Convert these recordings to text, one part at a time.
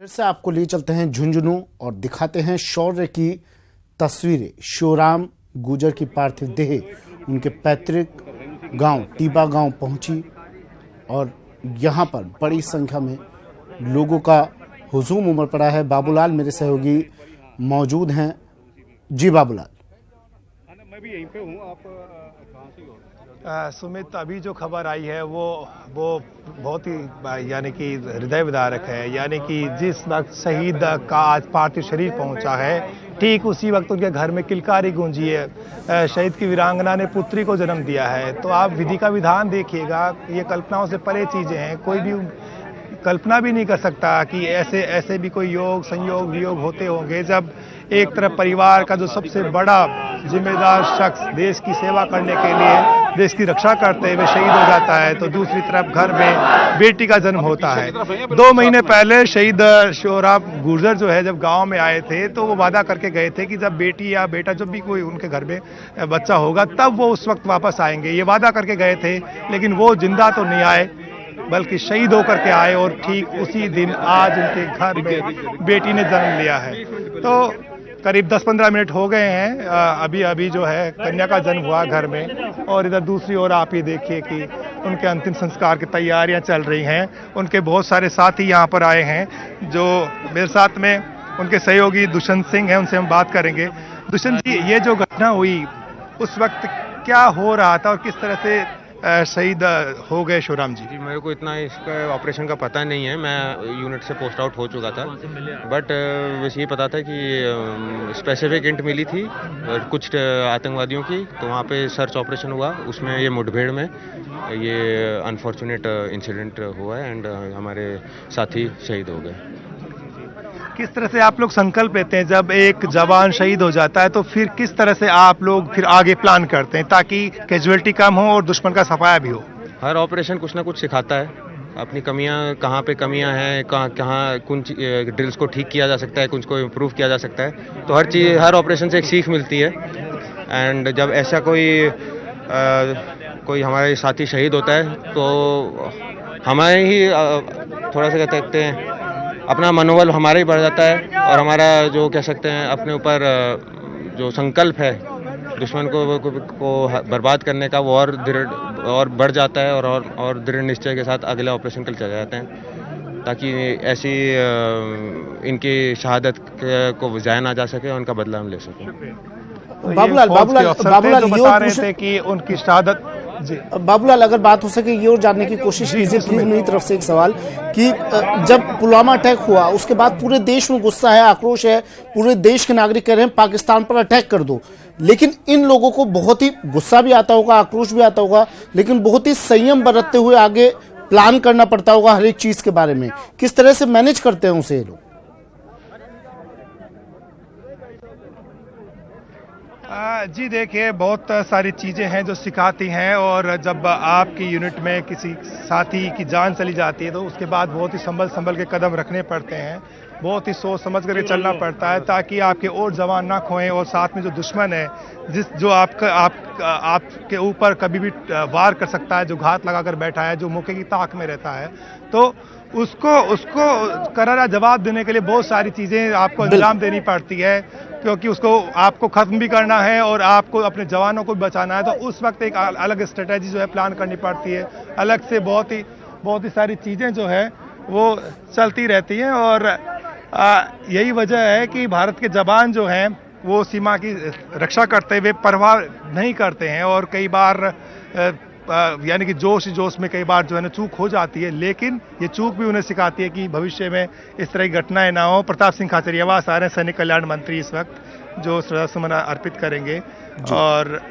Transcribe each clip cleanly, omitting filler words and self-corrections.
फिर से आपको ले चलते हैं झुंझुनू और दिखाते हैं शौर्य की तस्वीरें। शिवराम गुर्जर की पार्थिव देह उनके पैतृक गांव टीबा गांव पहुंची और यहां पर बड़ी संख्या में लोगों का हुजूम उमड़ पड़ा है। बाबूलाल मेरे सहयोगी मौजूद हैं। जी बाबूलाल। मैं भी यहीं पे हूँ, आप कहाँ से हो? सुमित, अभी जो खबर आई है वो बहुत ही यानी कि हृदय विदारक है। यानी कि जिस वक्त शहीद का आज पार्थिव शरीर पहुंचा है, ठीक उसी वक्त उनके घर में किलकारी गूंजी है। शहीद की वीरांगना ने पुत्री को जन्म दिया है। तो आप विधि का विधान देखिएगा, ये कल्पनाओं से परे चीजें हैं। कोई भी कल्पना भी नहीं कर सकता कि ऐसे भी कोई योग संयोग वियोग होते होंगे, जब एक तरफ परिवार का जो सबसे बड़ा जिम्मेदार शख्स देश की सेवा करने के लिए देश की रक्षा करते हुए शहीद हो जाता है, तो दूसरी तरफ घर में बेटी का जन्म होता है। 2 महीने पहले शहीद शिवराम गुर्जर जो है जब गांव में आए थे, तो वो वादा करके गए थे कि जब बेटी या बेटा जब भी कोई उनके घर में बच्चा होगा तब वो उस वक्त वापस आएंगे। ये वादा करके गए थे, लेकिन वो जिंदा तो नहीं आए बल्कि शहीद होकर के आए और ठीक उसी दिन आज उनके घर में बेटी ने जन्म लिया है। तो करीब 10-15 मिनट हो गए हैं, अभी जो है कन्या का जन्म हुआ घर में। और इधर दूसरी ओर आप ये देखिए कि उनके अंतिम संस्कार की तैयारियां चल रही हैं। उनके बहुत सारे साथी यहाँ पर आए हैं। जो मेरे साथ में उनके सहयोगी दुष्यंत सिंह हैं, उनसे हम बात करेंगे। दुष्यंत जी, ये जो घटना हुई उस वक्त क्या हो रहा था और किस तरह से शहीद हो गए शिवराम जी? मेरे को इतना इसका ऑपरेशन का पता नहीं है। मैं यूनिट से पोस्ट आउट हो चुका था, बट वैसे ये पता था कि स्पेसिफिक इंट मिली थी कुछ आतंकवादियों की, तो वहाँ पे सर्च ऑपरेशन हुआ। उसमें ये मुठभेड़ में ये अनफॉर्चुनेट इंसिडेंट हुआ है एंड हमारे साथी शहीद हो गए। किस तरह से आप लोग संकल्प लेते हैं जब एक जवान शहीद हो जाता है, तो फिर किस तरह से आप लोग फिर आगे प्लान करते हैं ताकि कैजुअलिटी कम हो और दुश्मन का सफाया भी हो? हर ऑपरेशन कुछ ना कुछ सिखाता है, अपनी कमियां कहाँ पे कमियां हैं, कहाँ कुछ ड्रिल्स को ठीक किया जा सकता है, कुछ को इम्प्रूव किया जा सकता है। तो हर ऑपरेशन से एक सीख मिलती है। एंड जब ऐसा कोई हमारे साथी शहीद होता है तो हमारे ही थोड़ा सा कह सकते हैं अपना मनोबल हमारा ही बढ़ जाता है और हमारा जो कह सकते हैं अपने ऊपर जो संकल्प है दुश्मन को बर्बाद करने का, वो और बढ़ जाता है और दृढ़ निश्चय के साथ अगले ऑपरेशन के लिए चले जाते हैं, ताकि ऐसी इनकी शहादत को जाया ना जा सके और उनका बदला हम ले सकें। बाबूलाल बता रहे थे कि उनकी शहादत जी। बाबूलाल, अगर बात हो सके ये और जानने की कोशिश कीजिए प्लीज। मेरी तरफ से एक सवाल कि जब पुलवामा अटैक हुआ उसके बाद पूरे देश में गुस्सा है, आक्रोश है, पूरे देश के नागरिक कह रहे हैं पाकिस्तान पर अटैक कर दो, लेकिन इन लोगों को बहुत ही गुस्सा भी आता होगा, आक्रोश भी आता होगा, लेकिन बहुत ही संयम बरतते हुए आगे प्लान करना पड़ता होगा हर एक चीज के बारे में। किस तरह से मैनेज करते हैं उसे ये लोग? जी देखिए, बहुत सारी चीज़ें हैं जो सिखाती हैं, और जब आपकी यूनिट में किसी साथी की जान चली जाती है तो उसके बाद बहुत ही संभल के कदम रखने पड़ते हैं, बहुत ही सोच समझ करके चलना पड़ता है ताकि आपके और जवान ना खोएं। और साथ में जो दुश्मन है जो आपके ऊपर कभी भी वार कर सकता है, जो घात लगा कर बैठा है, जो मौके की ताक में रहता है, तो उसको करारा जवाब देने के लिए बहुत सारी चीज़ें आपको अंजाम देनी पड़ती है, क्योंकि उसको आपको खत्म भी करना है और आपको अपने जवानों को भी बचाना है। तो उस वक्त एक अलग स्ट्रेटेजी जो है प्लान करनी पड़ती है, अलग से बहुत ही सारी चीज़ें जो है वो चलती रहती हैं। और यही वजह है कि भारत के जवान जो हैं वो सीमा की रक्षा करते हुए परवाह नहीं करते हैं, और कई बार यानी कि जोश में कई बार जो है ना चूक हो जाती है, लेकिन ये चूक भी उन्हें सिखाती है कि भविष्य में इस तरह की घटनाएं ना हो। प्रताप सिंह खाचरियावास आ रहे हैं, सैनिक कल्याण मंत्री, इस वक्त जो श्रद्धासुमन अर्पित करेंगे और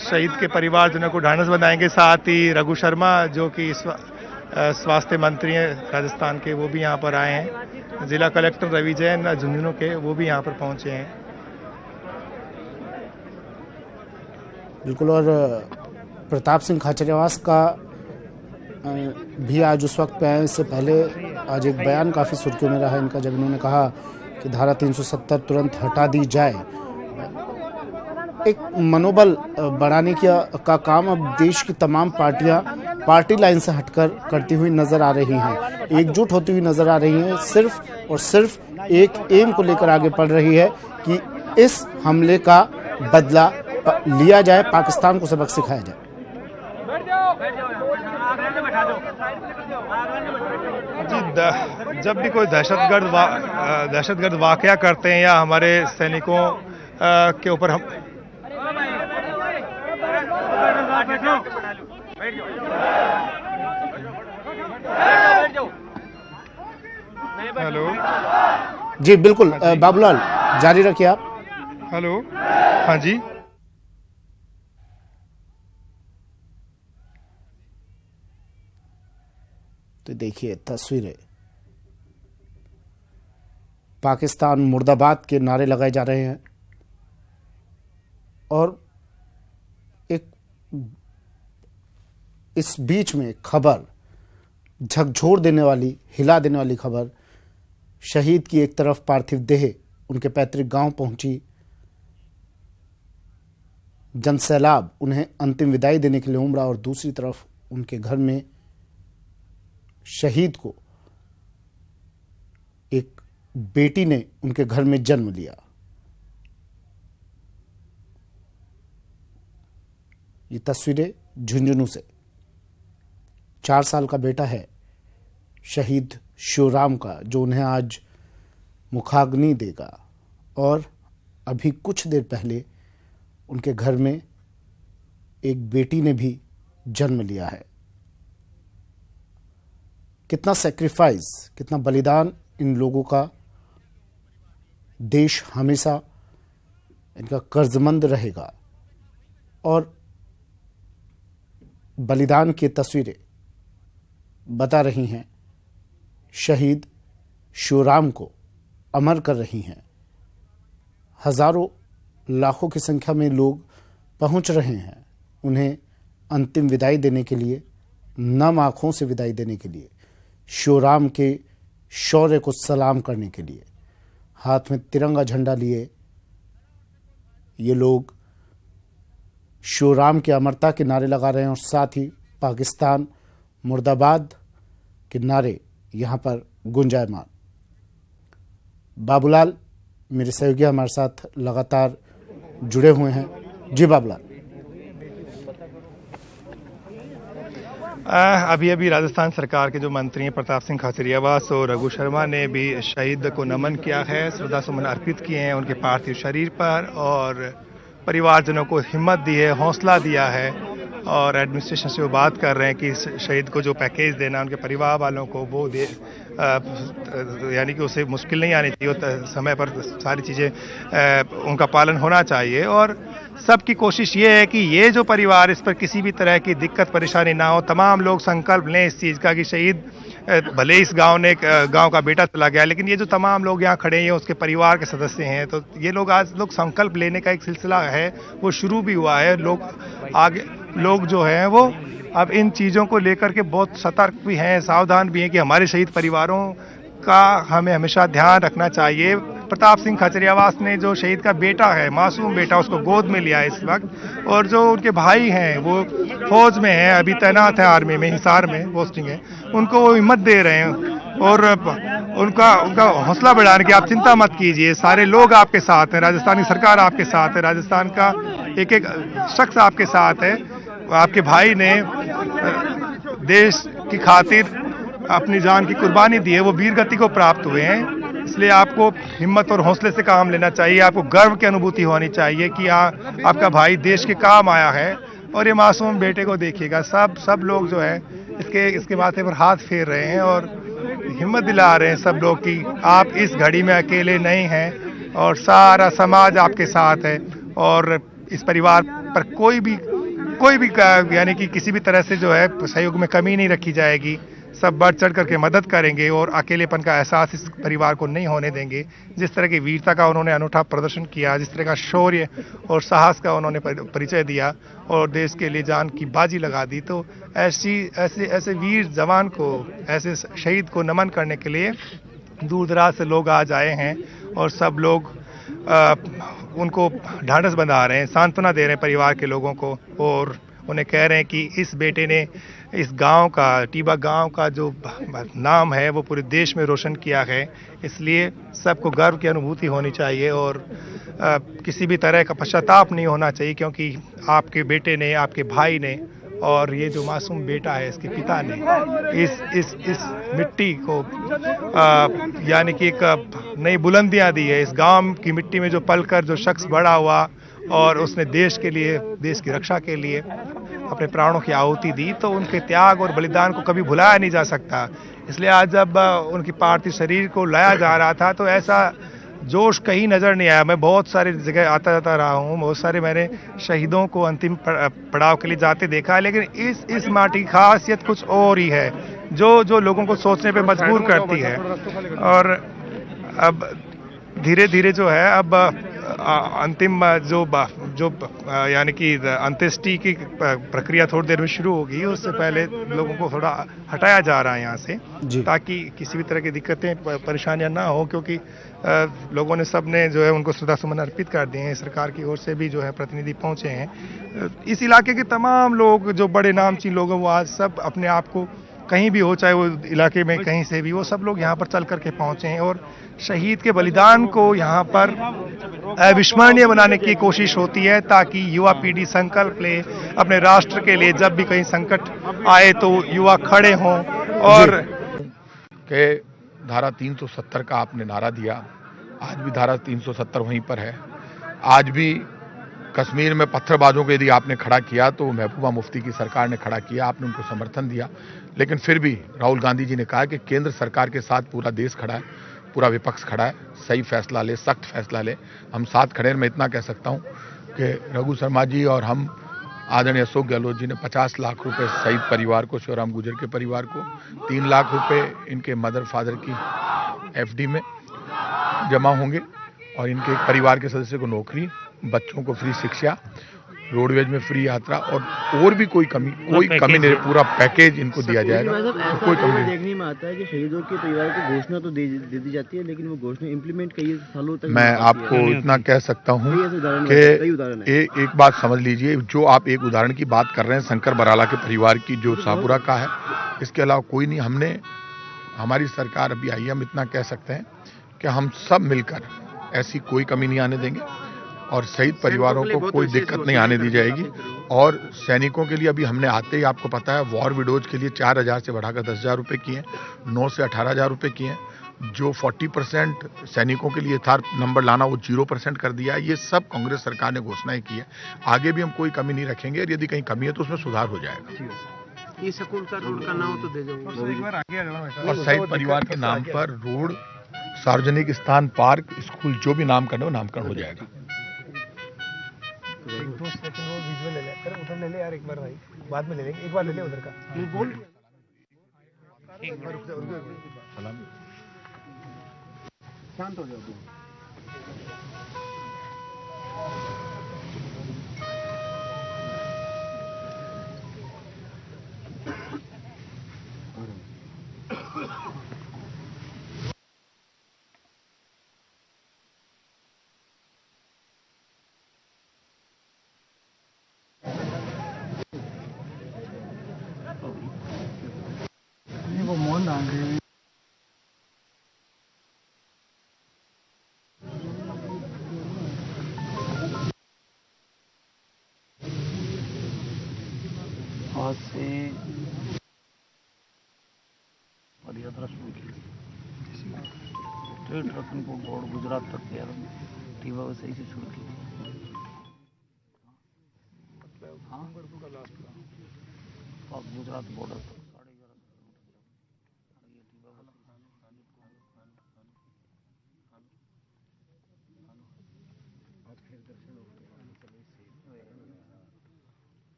शहीद के परिवारजनों को ढांढस बंधाएंगे। साथ ही रघु शर्मा जो कि स्वास्थ्य मंत्री हैं राजस्थान के, वो भी यहाँ पर आए हैं। जिला कलेक्टर रवि जैन झुंझुनू के, वो भी यहाँ पर पहुंचे हैं। बिल्कुल। और प्रताप सिंह खाचरियावास का भी आज उस वक्त पे आए। इससे पहले आज एक बयान काफ़ी सुर्खियों में रहा इनका, जब इन्होंने कहा कि धारा 370 तुरंत हटा दी जाए। एक मनोबल बढ़ाने का काम अब देश की तमाम पार्टियां पार्टी लाइन से हटकर करती हुई नजर आ रही हैं, एकजुट होती हुई नजर आ रही हैं, सिर्फ और सिर्फ एक एम को लेकर आगे बढ़ रही है कि इस हमले का बदला लिया जाए, पाकिस्तान को सबक सिखाया जाए। जी, जब भी कोई दहशतगर्द वाकया करते हैं या हमारे सैनिकों के ऊपर हम हेलो जी बिल्कुल, बाबूलाल जारी रखिए आप। हेलो, हाँ जी। तो देखिए तस्वीरें, पाकिस्तान मुर्दाबाद के नारे लगाए जा रहे हैं और एक इस बीच में खबर, झकझोर देने वाली, हिला देने वाली खबर, शहीद की एक तरफ पार्थिव देह उनके पैतृक गांव पहुंची, जनसैलाब उन्हें अंतिम विदाई देने के लिए उमड़ा और दूसरी तरफ उनके घर में शहीद को एक बेटी ने उनके घर में जन्म लिया। ये तस्वीरें झुंझुनू से, 4 साल का बेटा है शहीद शिवराम का, जो उन्हें आज मुखाग्नि देगा और अभी कुछ देर पहले उनके घर में एक बेटी ने भी जन्म लिया है। कितना सैक्रिफाइस, कितना बलिदान इन लोगों का, देश हमेशा इनका कर्जमंद रहेगा। और बलिदान की तस्वीरें बता रही हैं, शहीद शिवराम को अमर कर रही हैं। हजारों लाखों की संख्या में लोग पहुंच रहे हैं उन्हें अंतिम विदाई देने के लिए, नम आंखों से विदाई देने के लिए, शिवराम के शौर्य को सलाम करने के लिए। हाथ में तिरंगा झंडा लिए ये लोग शिवराम की अमरता के नारे लगा रहे हैं और साथ ही पाकिस्तान मुर्दाबाद के नारे यहां पर गुंजायमान। बाबूलाल मेरे सहयोगी हमारे साथ लगातार जुड़े हुए हैं। जी बाबूलाल। अभी राजस्थान सरकार के जो मंत्री हैं प्रताप सिंह खाचरियावास और रघु शर्मा ने भी शहीद को नमन किया है, श्रद्धा सुमन अर्पित किए हैं उनके पार्थिव शरीर पर और परिवारजनों को हिम्मत दी है, हौसला दिया है और एडमिनिस्ट्रेशन से वो बात कर रहे हैं कि शहीद को जो पैकेज देना उनके परिवार वालों को वो दे, यानी कि उसे मुश्किल नहीं आनी चाहिए, समय पर सारी चीज़ें उनका पालन होना चाहिए। और सबकी कोशिश ये है कि ये जो परिवार, इस पर किसी भी तरह की दिक्कत परेशानी ना हो। तमाम लोग संकल्प लें इस चीज़ का कि शहीद भले इस गांव का बेटा चला गया, लेकिन ये जो तमाम लोग यहाँ खड़े हैं उसके परिवार के सदस्य हैं, तो ये लोग आज संकल्प लेने का एक सिलसिला है वो शुरू भी हुआ है। लोग जो हैं वो अब इन चीज़ों को लेकर के बहुत सतर्क भी हैं, सावधान भी हैं कि हमारे शहीद परिवारों का हमें हमेशा ध्यान रखना चाहिए। प्रताप सिंह खाचरियावास ने जो शहीद का बेटा है, मासूम बेटा, उसको गोद में लिया है इस वक्त, और जो उनके भाई हैं वो फौज में हैं, अभी तैनात हैं आर्मी में, हिसार में पोस्टिंग है, उनको वो हिम्मत दे रहे हैं और उनका हौसला बढ़ाने की आप चिंता मत कीजिए, सारे लोग आपके साथ हैं, राजस्थानी सरकार आपके साथ है, राजस्थान का एक एक शख्स आपके साथ है। आपके भाई ने देश की खातिर अपनी जान की कुर्बानी दी है, वो वीर गति को प्राप्त हुए हैं, इसलिए आपको हिम्मत और हौसले से काम लेना चाहिए। आपको गर्व की अनुभूति होनी चाहिए कि आपका भाई देश के काम आया है। और ये मासूम बेटे को देखिएगा, सब लोग जो है इसके माथे पर हाथ फेर रहे हैं और हिम्मत दिला रहे हैं सब लोग कि आप इस घड़ी में अकेले नहीं हैं और सारा समाज आपके साथ है और इस परिवार पर कोई भी यानी कि किसी भी तरह से जो है सहयोग में कमी नहीं रखी जाएगी। सब बढ़ चढ़ करके मदद करेंगे और अकेलेपन का एहसास इस परिवार को नहीं होने देंगे। जिस तरह की वीरता का उन्होंने अनूठा प्रदर्शन किया, जिस तरह का शौर्य और साहस का उन्होंने परिचय दिया और देश के लिए जान की बाजी लगा दी, तो ऐसे वीर जवान को, ऐसे शहीद को नमन करने के लिए दूर दराज से लोग आज आए हैं और सब लोग उनको ढांढस बंधा रहे हैं, सांत्वना दे रहे हैं परिवार के लोगों को और उन्हें कह रहे हैं कि इस बेटे ने इस गांव का, टीबा गांव का जो नाम है वो पूरे देश में रोशन किया है। इसलिए सबको गर्व की अनुभूति होनी चाहिए और किसी भी तरह का पश्चाताप नहीं होना चाहिए, क्योंकि आपके बेटे ने, आपके भाई ने और ये जो मासूम बेटा है इसके पिता ने इस मिट्टी को यानी कि एक नई बुलंदियां दी है। इस गांव की मिट्टी में जो पलकर जो शख्स बड़ा हुआ और उसने देश के लिए, देश की रक्षा के लिए अपने प्राणों की आहुति दी, तो उनके त्याग और बलिदान को कभी भुलाया नहीं जा सकता। इसलिए आज जब उनकी पार्थिव शरीर को लाया जा रहा था तो ऐसा जोश कहीं नज़र नहीं आया। मैं बहुत सारी जगह आता जाता रहा हूँ, बहुत सारे मैंने शहीदों को अंतिम पड़ाव के लिए जाते देखा है, लेकिन इस माटी की खासियत कुछ और ही है जो लोगों को सोचने पे मजबूर करती है। और अब धीरे धीरे जो है अब अंतिम जो यानी कि अंत्येष्टि की प्रक्रिया थोड़ी देर में शुरू होगी, उससे पहले लोगों को थोड़ा हटाया जा रहा है यहाँ से, ताकि किसी भी तरह की दिक्कतें, परेशानियां ना हो, क्योंकि लोगों ने, सब ने जो है उनको श्रद्धा सुमन अर्पित कर दिए हैं। सरकार की ओर से भी जो है प्रतिनिधि पहुंचे हैं। इस इलाके के तमाम लोग जो बड़े नामचीन लोग हैं वो आज सब अपने आप को कहीं भी हो, चाहे वो इलाके में कहीं से भी, वो सब लोग यहाँ पर चल करके पहुंचे हैं और शहीद के बलिदान को यहाँ पर अविस्मरणीय बनाने की कोशिश होती है, ताकि युवा पीढ़ी संकल्प ले अपने राष्ट्र के लिए। जब भी कहीं संकट आए तो युवा खड़े हों। और के धारा 370 का आपने नारा दिया, आज भी धारा 370 वहीं पर है। आज भी कश्मीर में पत्थरबाजों को यदि आपने खड़ा किया तो महबूबा मुफ्ती की सरकार ने खड़ा किया, आपने उनको समर्थन दिया, लेकिन फिर भी राहुल गांधी जी ने कहा कि केंद्र सरकार के साथ पूरा देश खड़ा है, पूरा विपक्ष खड़ा है, सही फैसला ले, सख्त फैसला ले। हम साथ खड़े हैं। मैं इतना कह सकता हूं कि रघु शर्मा जी और हम आदरणीय अशोक गहलोत जी ने 50 लाख रुपए शहीद परिवार को, शिवराम गुर्जर के परिवार को, 3 लाख रुपए इनके मदर फादर की एफडी में जमा होंगे और इनके एक परिवार के सदस्य को नौकरी, बच्चों को फ्री शिक्षा, रोडवेज में फ्री यात्रा और भी कोई कमी नहीं, पूरा पैकेज इनको दिया जाएगा। तो कोई कमी नहीं। देखने में आता है कि शहीदों के परिवार को घोषणा तो दे दी जाती है, लेकिन वो घोषणा इम्प्लीमेंट कई सालों तक मैं आपको इतना कह सकता हूं कि एक बात समझ लीजिए, जो आप एक उदाहरण की बात कर रहे हैं शंकर बराला के परिवार की जो शाहपुरा का है, इसके अलावा कोई नहीं। हमारी सरकार अभी आई है, हम इतना कह सकते हैं कि हम सब मिलकर ऐसी कोई कमी नहीं आने देंगे और शहीद परिवारों को कोई दिक्कत नहीं आने दी जाएगी। और सैनिकों के लिए अभी हमने आते ही, आपको पता है, वॉर विडोज के लिए 4,000 से बढ़ाकर 10,000 रुपये किए हैं, 9 से 18,000 रुपये किए हैं। जो 40% सैनिकों के लिए था नंबर लाना, वो 0% कर दिया। ये सब कांग्रेस सरकार ने घोषणाएं की है। आगे भी हम कोई कमी नहीं रखेंगे और यदि कहीं कमी है तो उसमें सुधार हो जाएगा। ये स्कूल का रोड का नाम तो दे दो, और शहीद परिवार के नाम पर रोड, सार्वजनिक स्थान, पार्क, स्कूल, जो भी नामकरण हो, नामकरण हो जाएगा। उधर ले ले यार एक बार भाई, बाद में ले लेंगे, एक बार ले ले उधर का बोल। शांत हो जाओ। वो मोहन डाल रहे हैं। आज से पदयात्रा शुरू की, स्ट्रेट रतनपुर बोर्ड गुजरात तक तैयार, टीबा वैसे ही से शुरू की। हाँ, गुजरात बॉर्डर तक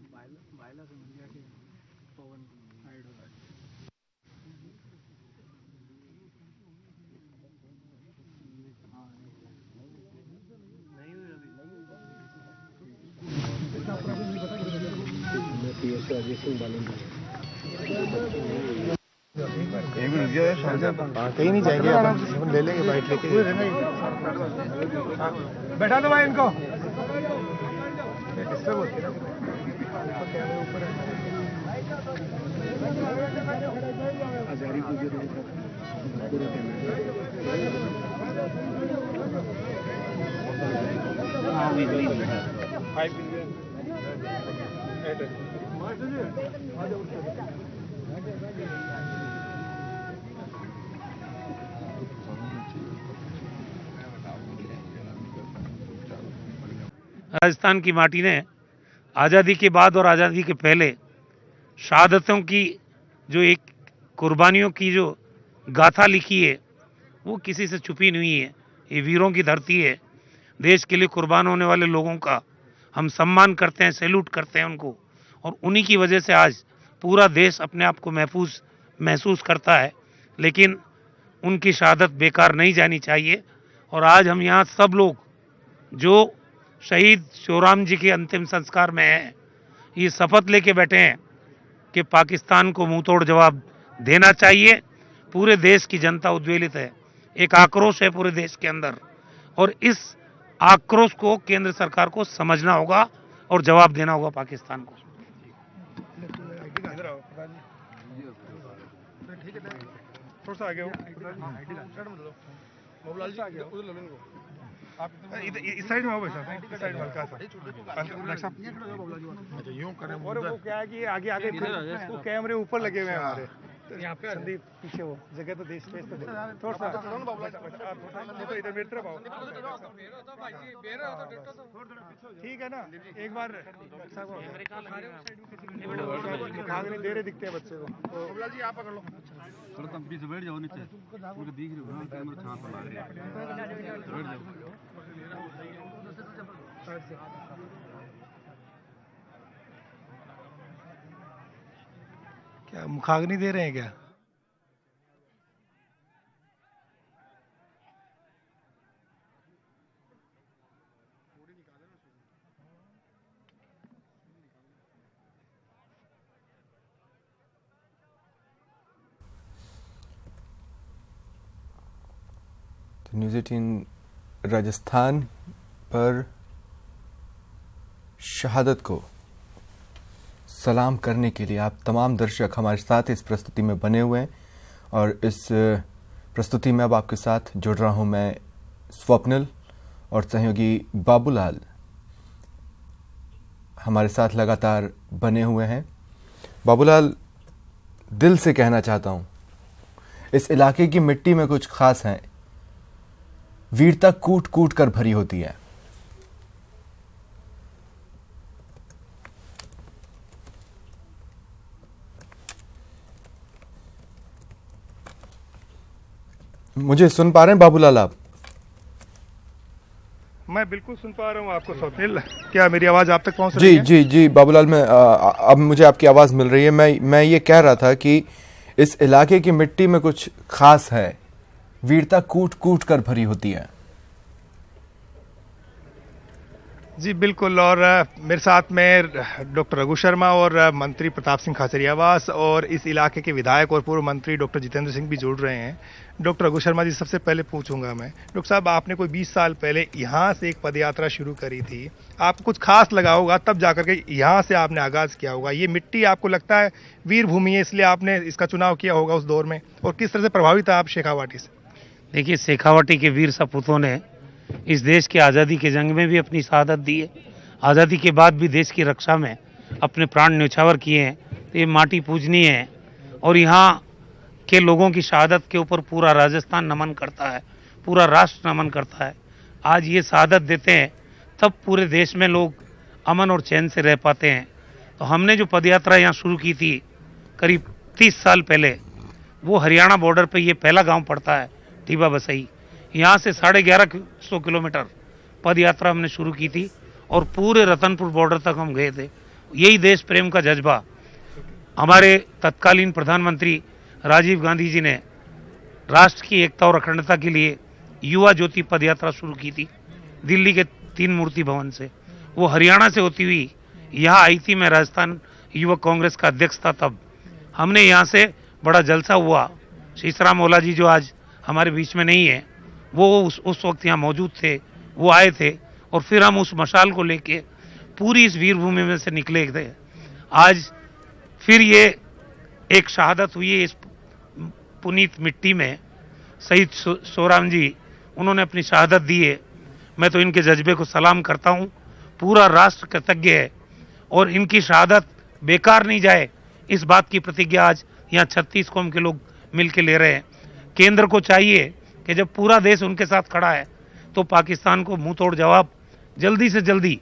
11.5 बायला से मिल गया कि पवन हाइड हो गया। मैं पीएस अजय सिंह बालन। कहीं नहीं जाएंगे, अपन ले लेंगे बाइट लेके। हाँ, बैठा दो भाई इनको। डिस्टर्ब होती है ना। राजस्थान की माटी ने आज़ादी के बाद और आज़ादी के पहले शहादतों की जो एक कुर्बानियों की जो गाथा लिखी है वो किसी से छुपी नहीं है। ये वीरों की धरती है। देश के लिए कुर्बान होने वाले लोगों का हम सम्मान करते हैं, सैल्यूट करते हैं उनको, और उन्हीं की वजह से आज पूरा देश अपने आप को महसूस करता है। लेकिन उनकी शहादत बेकार नहीं जानी चाहिए। और आज हम यहाँ सब लोग जो शहीद शिवराम जी के अंतिम संस्कार में हैं, ये शपथ लेके बैठे हैं कि पाकिस्तान को मुंहतोड़ जवाब देना चाहिए। पूरे देश की जनता उद्वेलित है, एक आक्रोश है पूरे देश के अंदर, और इस आक्रोश को केंद्र सरकार को समझना होगा और जवाब देना होगा पाकिस्तान को। थोड़ा सा आगे हो। आप इस साइड में हो भाई साहब, इस साइड में हल्का सा। यूं करें। और वो क्या है कि आगे आगे वो कैमरे ऊपर लगे हुए हैं हमारे। यहाँ पे संदीप पीछे वो जगह तो देश पे थोड़ा सा तो इधर बैठ रहे ठीक है ना। एक बार दे रहे दिखते हैं बच्चे को। जी आप पकड़ लो, थोड़ा तुम पीछे बैठ जाओ, नीचे उनको दिख रही हो ना, कैमरा छाप ला रहे हैं, बैठ जाओ। क्या मुखाग्नि दे रहे हैं क्या? न्यूज़ 18 राजस्थान पर शहादत को सलाम करने के लिए आप तमाम दर्शक हमारे साथ इस प्रस्तुति में बने हुए हैं, और इस प्रस्तुति में अब आपके साथ जुड़ रहा हूं मैं स्वप्निल, और सहयोगी बाबूलाल हमारे साथ लगातार बने हुए हैं। बाबूलाल, दिल से कहना चाहता हूं, इस इलाके की मिट्टी में कुछ खास है, वीरता कूट कूट कर भरी होती है। मुझे सुन पा रहे हैं बाबूलाल आप? मैं बिल्कुल सुन पा रहा हूँ आपको स्वप्निल। क्या मेरी आवाज आप तक पहुंच रही है? जी जी जी बाबूलाल, मैं अब मुझे आपकी आवाज मिल रही है। मैं ये कह रहा था कि इस इलाके की मिट्टी में कुछ खास है, वीरता कूट कूट कर भरी होती है। जी बिल्कुल। और मेरे साथ में डॉक्टर रघु शर्मा और मंत्री प्रताप सिंह खाचरियावास और इस इलाके के विधायक और पूर्व मंत्री डॉक्टर जितेंद्र सिंह भी जुड़ रहे हैं। डॉक्टर रघु शर्मा जी, सबसे पहले पूछूंगा मैं, डॉक्टर साहब आपने कोई 20 साल पहले यहाँ से एक पदयात्रा शुरू करी थी, आपको कुछ खास लगा होगा, तब जाकर के यहाँ से आपने आगाज किया होगा। ये मिट्टी आपको लगता है वीर भूमि है, इसलिए आपने इसका चुनाव किया होगा उस दौर में, और किस तरह से प्रभावित था आप शेखावाटी से? देखिए, शेखावाटी के वीर सपूतों ने इस देश की आज़ादी के जंग में भी अपनी शहादत दी है, आज़ादी के बाद भी देश की रक्षा में अपने प्राण न्यौछावर किए हैं। तो ये माटी पूजनीय है, और यहाँ के लोगों की शहादत के ऊपर पूरा राजस्थान नमन करता है, पूरा राष्ट्र नमन करता है। आज ये शहादत देते हैं तब पूरे देश में लोग अमन और चैन से रह पाते हैं। तो हमने जो पदयात्रा यहाँ शुरू की थी करीब 30 साल पहले, वो हरियाणा बॉर्डर पे ये पहला गांव पड़ता है टीबा बसई। यहाँ से 1150 किलोमीटर पद यात्रा हमने शुरू की थी, और पूरे रतनपुर बॉर्डर तक हम गए थे। यही देश प्रेम का जज्बा हमारे तत्कालीन प्रधानमंत्री राजीव गांधी जी ने राष्ट्र की एकता और अखंडता के लिए युवा ज्योति पद यात्रा शुरू की थी दिल्ली के 3 मूर्ति भवन से। वो हरियाणा से होती हुई यहाँ आई थी। मैं राजस्थान युवक कांग्रेस का अध्यक्ष था तब। हमने यहाँ से बड़ा जलसा हुआ शीशराम ओला जी जो आज हमारे बीच में नहीं है, वो उस वक्त यहाँ मौजूद थे, वो आए थे और फिर हम उस मशाल को लेके पूरी इस वीरभूमि में से निकले थे। आज फिर ये एक शहादत हुई है इस पुनीत मिट्टी में। शहीद सोराम जी, उन्होंने अपनी शहादत दी है। मैं तो इनके जज्बे को सलाम करता हूँ। पूरा राष्ट्र कृतज्ञ है और इनकी शहादत बेकार नहीं जाए, इस बात की प्रतिज्ञा आज यहाँ 36 कौम के लोग मिलकर ले रहे हैं। केंद्र को चाहिए कि जब पूरा देश उनके साथ खड़ा है तो पाकिस्तान को मुंह तोड़ जवाब जल्दी से जल्दी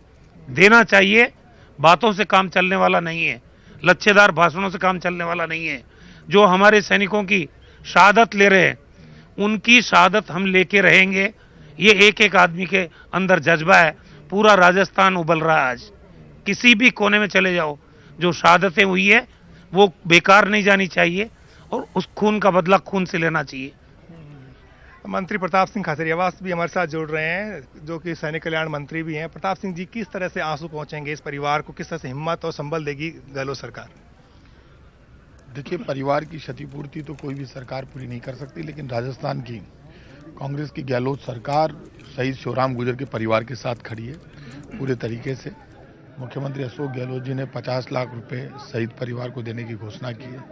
देना चाहिए। बातों से काम चलने वाला नहीं है, लच्छेदार भाषणों से काम चलने वाला नहीं है। जो हमारे सैनिकों की शहादत ले रहे हैं, उनकी शहादत हम लेके रहेंगे। ये एक एक आदमी के अंदर जज्बा है। पूरा राजस्थान उबल रहा है। आज किसी भी कोने में चले जाओ, जो शहादतें हुई है वो बेकार नहीं जानी चाहिए और उस खून का बदला खून से लेना चाहिए। मंत्री प्रताप सिंह खाचरियावास भी हमारे साथ जुड़ रहे हैं, जो कि सैनिक कल्याण मंत्री भी हैं। प्रताप सिंह जी, किस तरह से आंसू पहुंचेंगे इस परिवार को, किस तरह से हिम्मत और संबल देगी गहलोत सरकार? देखिए, परिवार की क्षतिपूर्ति तो कोई भी सरकार पूरी नहीं कर सकती, लेकिन राजस्थान की कांग्रेस की गहलोत सरकार शहीद शिवराम गुर्जर के परिवार के साथ खड़ी है पूरे तरीके से। मुख्यमंत्री अशोक गहलोत जी ने 50 लाख रुपए शहीद परिवार को देने की घोषणा की है।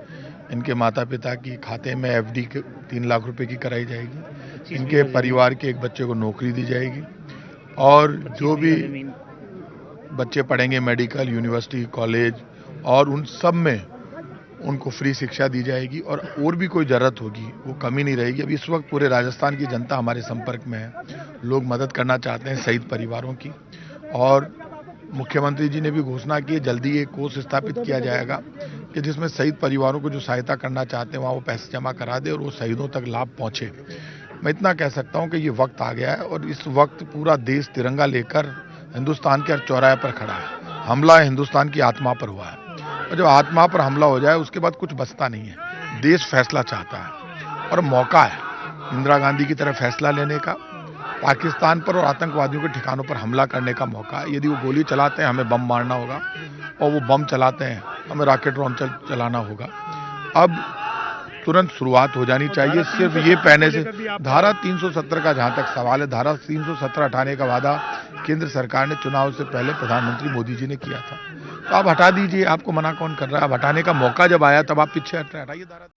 इनके माता पिता की खाते में एफडी 3 लाख रुपए की कराई जाएगी। इनके परिवार के एक बच्चे को नौकरी दी जाएगी और जो भी बच्चे पढ़ेंगे मेडिकल, यूनिवर्सिटी, कॉलेज और उन सब में उनको फ्री शिक्षा दी जाएगी और भी कोई ज़रूरत होगी वो कमी नहीं रहेगी। अब इस वक्त पूरे राजस्थान की जनता हमारे संपर्क में है, लोग मदद करना चाहते हैं शहीद परिवारों की और मुख्यमंत्री जी ने भी घोषणा की है जल्दी एक कोष स्थापित किया जाएगा कि जिसमें शहीद परिवारों को जो सहायता करना चाहते हैं वहाँ वो पैसे जमा करा दे और वो शहीदों तक लाभ पहुँचे। मैं इतना कह सकता हूँ कि ये वक्त आ गया है और इस वक्त पूरा देश तिरंगा लेकर हिंदुस्तान के हर चौराहे पर खड़ा है। हमला हिंदुस्तान की आत्मा पर हुआ है और जब आत्मा पर हमला हो जाए उसके बाद कुछ बचता नहीं है। देश फैसला चाहता है और मौका है इंदिरा गांधी की तरह फैसला लेने का, पाकिस्तान पर और आतंकवादियों के ठिकानों पर हमला करने का मौका है। यदि वो गोली चलाते हैं हमें बम मारना होगा और वो बम चलाते हैं हमें रॉकेट लॉन्चर चलाना होगा। अब तुरंत शुरुआत हो जानी चाहिए। सिर्फ ये पहने से धारा 370 का जहां तक सवाल है, धारा 370 हटाने का वादा केंद्र सरकार ने चुनाव से पहले प्रधानमंत्री मोदी जी ने किया था। तो आप हटा दीजिए, आपको मना कौन कर रहा है? अब हटाने का मौका जब आया तब आप पीछे हटाइए धारा।